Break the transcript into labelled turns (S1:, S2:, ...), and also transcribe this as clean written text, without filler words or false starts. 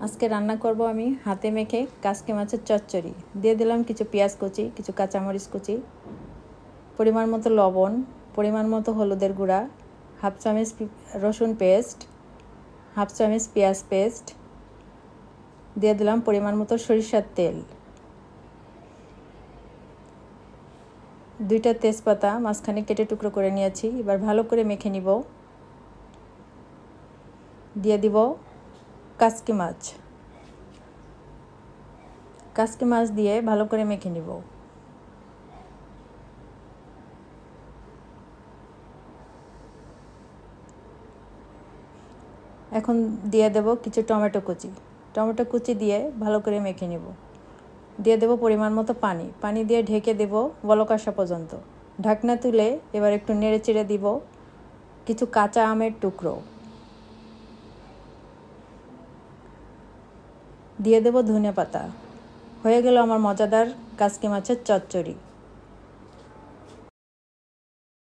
S1: আজকে রান্না করব আমি হাতে মেখে কাসকি মাছের চচ্চড়ি। দিয়ে দিলাম কিছু পেঁয়াজ কুচি, কিছু কাঁচামরিচ কুচি, পরিমাণ মতো লবণ, পরিমাণ মতো হলুদের গুঁড়া, হাফ চামচ রসুন পেস্ট, হাফ চামচ পেঁয়াজ পেস্ট, দিয়ে দিলাম পরিমাণ মতো সরিষার তেল, 2টা তেজপাতা মাঝখানে কেটে টুকরো করে নিয়েছি। এবার ভালো করে মেখে নিব। দিয়ে দিব কাসকি মাছ। কাসকি মাছ দিয়ে ভালো করে মেখে নিব। এখন দিয়ে দেব কিছু টমেটো কুচি। টমেটো কুচি দিয়ে ভালো করে মেখে নিব। দিয়ে দেব পরিমাণ মতো পানি। পানি দিয়ে ঢেকে দেব বলক আসা পর্যন্ত। ঢাকনা তুলে এবার একটু নেড়ে চেড়ে দিব কিছু কাঁচা আমের টুকরো। দিয়ে দেব ধনে পাতা। হয়ে গেল আমার মজাদার কাসকি মাছের চচ্চড়ি।